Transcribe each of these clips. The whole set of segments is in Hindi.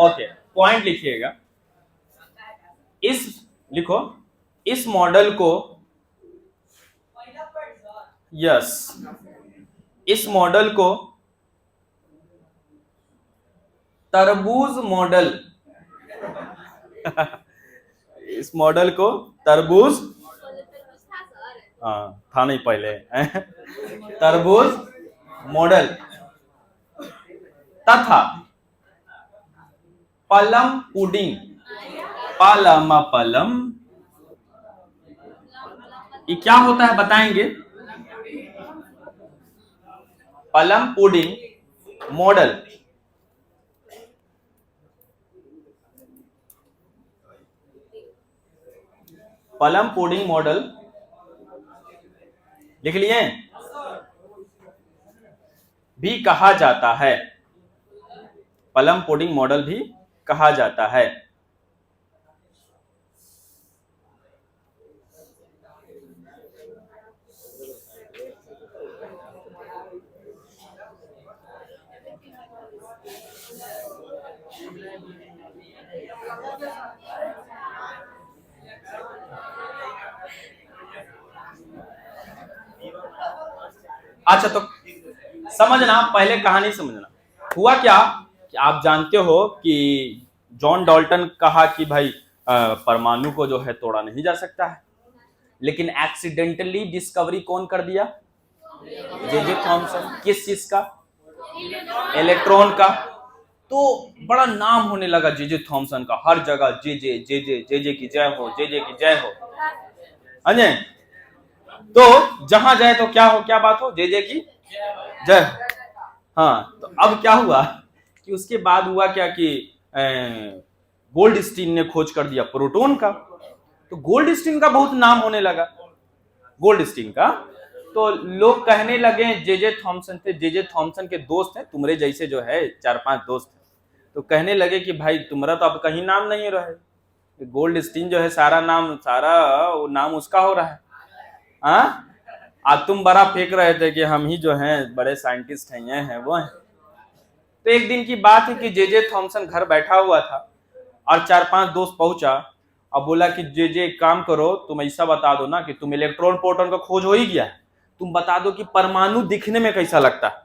ओके, पॉइंट लिखिएगा। इस लिखो, इस मॉडल को, यस, इस मॉडल को तरबूज मॉडल इस मॉडल को तरबूज, हाँ था नहीं पहले तरबूज मॉडल तथा पलम पुडिंग, पलम पलम, ये क्या होता है बताएंगे? पलम पुडिंग मॉडल पलम पुडिंग मॉडल लिख लिए, भी कहा जाता है, पलम पुडिंग मॉडल भी कहा जाता है। अच्छा तो समझना, पहले कहानी समझना। हुआ क्या कि आप जानते हो कि जॉन डाल्टन कहा कि भाई परमाणु को जो है तोड़ा नहीं जा सकता है, लेकिन एक्सीडेंटली डिस्कवरी कौन कर दिया? J Thomson. किस चीज का? इलेक्ट्रॉन का। तो बड़ा नाम होने लगा जे थॉमसन का, हर जगह जे की जय हो, जे की जय हो। अजय, तो जहां जाए तो क्या हो, क्या बात हो, जे की जय। हाँ, तो अब क्या हुआ कि उसके बाद हुआ क्या कि गोल्डस्टीन ने खोज कर दिया प्रोटॉन का। तो गोल्डस्टीन का बहुत नाम होने लगा, गोल्डस्टीन का। तो लोग कहने लगे, जे थॉमसन थे, जे थॉमसन के दोस्त हैं, तुम्हारे जैसे जो है 4-5 दोस्त हैं, तो कहने लगे कि भाई तुम्हारा तो अब कहीं नाम नहीं रहे, गोल्डस्टीन जो है सारा नाम, सारा वो नाम उसका हो रहा है। हाँ, आज तुम बड़ा फेंक रहे थे कि हम ही जो हैं बड़े साइंटिस्ट हैं, ये हैं वो हैं। तो एक दिन की बात है कि जे थॉमसन घर बैठा हुआ था और 4-5 दोस्त पहुंचा और बोला कि जे काम करो, तुम ऐसा बता दो ना कि तुम इलेक्ट्रॉन प्रोटॉन का खोज हो ही गया, तुम बता दो कि परमाणु दिखने में कैसा लगता है,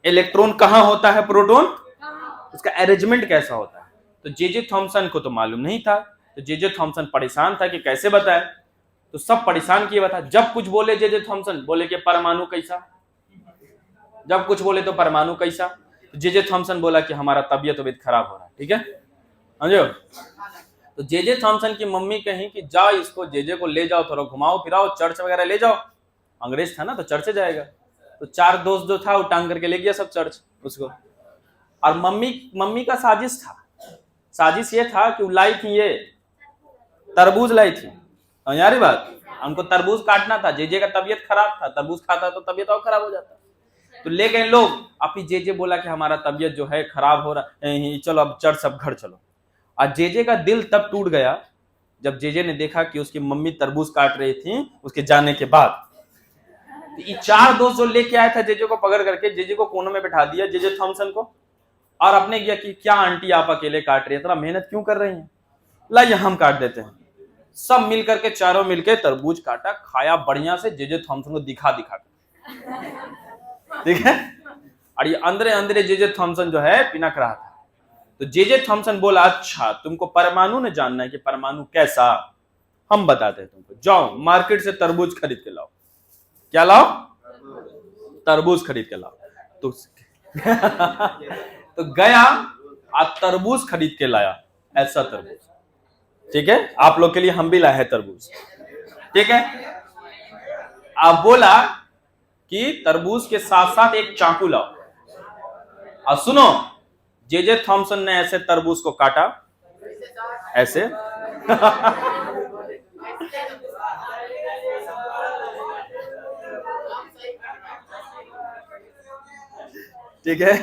इलेक्ट्रॉन कहां होता है, प्रोटॉन उसका अरेंजमेंट कैसा होता है। तो जे थॉमसन को तो मालूम नहीं था, तो जे थॉमसन परेशान था कि कैसे बताए। तो सब परेशान किए बता, जब कुछ बोले जे थॉमसन बोले कि परमाणु कैसा, जब कुछ बोले तो परमाणु कैसा। जे थॉमसन बोला कि हमारा तबियत खराब हो रहा है, ठीक है समझो। तो जे थॉमसन की मम्मी कहीं कि जाओ इसको, जे को ले जाओ, थोड़ा घुमाओ फिराओ, चर्च वगैरह ले जाओ, अंग्रेज था ना तो चर्च जाएगा। तो 4 दोस्त जो था वो टांग करके ले गया सब चर्च उसको। और मम्मी का साजिश था, साजिश ये था कि वो लाई थी, ये तरबूज लाई थी, यारी बात, हमको तरबूज काटना था, जे का तबियत खराब था, तरबूज खाता तो तबियत और खराब हो जाता। तो ले गए लोग, अभी जे बोला कि हमारा तबियत जो है खराब हो रहा है, चलो अब चर्च सब घर चलो। और जे का दिल तब टूट गया जब जे ने देखा कि उसकी मम्मी तरबूज काट रही थी उसके जाने के बाद। तो ये 4 दोस्त जो लेके आया था जे को पकड़ करके, जे को कोने में बैठा दिया, जे थॉमसन को, और अपने किया कि क्या आंटी आप अकेले काट रही है, इतना मेहनत क्यों कर रही हैं, लाइए हम काट देते हैं। सब मिल करके, चारों मिलकर तरबूज काटा, खाया बढ़िया से, जे थॉमसन को दिखा दिखा, ठीक है। और ये अंदरे अंदरे जे थॉमसन जो है पिनक रहा था। तो जे थॉमसन बोला, अच्छा तुमको परमाणु ने जानना है कि परमाणु कैसा, हम बताते हैं तुमको, जाओ मार्केट से तरबूज खरीद के लाओ। क्या लाओ? तरबूज खरीद के लाओ। तो तो गया और तरबूज खरीद के लाया, ऐसा तरबूज, ठीक है, आप लोग के लिए हम भी लाए हैं तरबूज, ठीक है। आप बोला कि तरबूज के साथ साथ एक चाकू लाओ। और सुनो, जे थॉमसन ने ऐसे तरबूज को काटा, ऐसे ठीक है।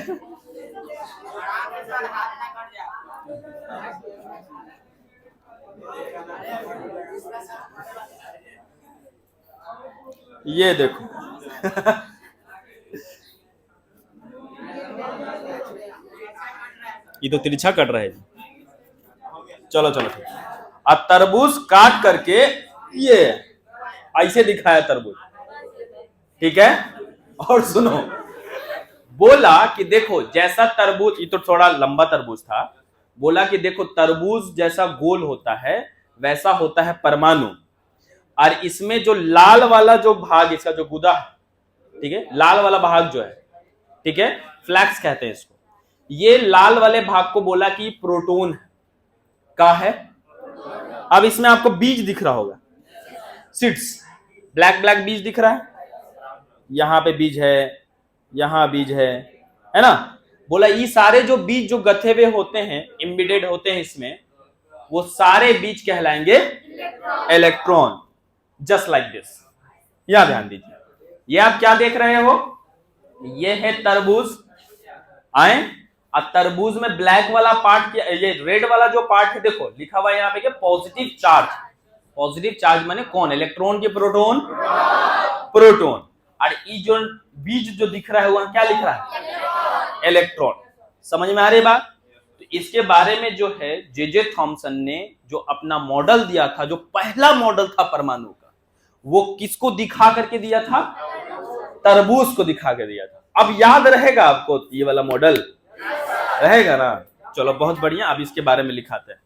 ये देखो ये तो तिरछा कट रहा है। चलो चलो ठीक। अब तरबूज काट करके ये ऐसे दिखाया तरबूज, ठीक है। और सुनो, बोला कि देखो जैसा तरबूज, ये तो थोड़ा लंबा तरबूज था, बोला कि देखो तरबूज जैसा गोल होता है वैसा होता है परमाणु, और इसमें जो लाल वाला जो भाग, इसका जो गुदा है, ठीक है, लाल वाला भाग जो है, ठीक है, फ्लैक्स कहते हैं इसको, ये लाल वाले भाग को बोला कि प्रोटॉन का है। अब इसमें आपको बीज दिख रहा होगा, सीड्स, ब्लैक ब्लैक बीज दिख रहा है, यहां पे बीज है, यहां बीज है ना। बोला ये सारे जो बीज जो गथे हुए होते हैं, एम्बेडेड होते हैं इसमें, वो सारे बीज कहलाएंगे इलेक्ट्रॉन, जस्ट लाइक दिस। यहां ध्यान दीजिए, ये आप क्या देख रहे हो, ये है तरबूज, आए, और तरबूज में ब्लैक वाला पार्ट, ये रेड वाला जो पार्ट है, देखो लिखा हुआ है यहाँ पे कि पॉजिटिव चार्ज। पॉजिटिव चार्ज माने कौन, इलेक्ट्रॉन की प्रोटॉन, प्रोटॉन। और ये जो बीज जो दिख रहा है वहां क्या लिख रहा है, इलेक्ट्रॉन। समझ में आ रही बात। तो इसके बारे में जो है जे थॉमसन ने जो अपना मॉडल दिया था, जो पहला मॉडल था परमाणु का, वो किसको दिखा करके दिया था, तरबूज को दिखा के दिया था। अब याद रहेगा आपको ये वाला मॉडल, रहेगा ना। चलो बहुत बढ़िया, अब इसके बारे में लिखाते हैं।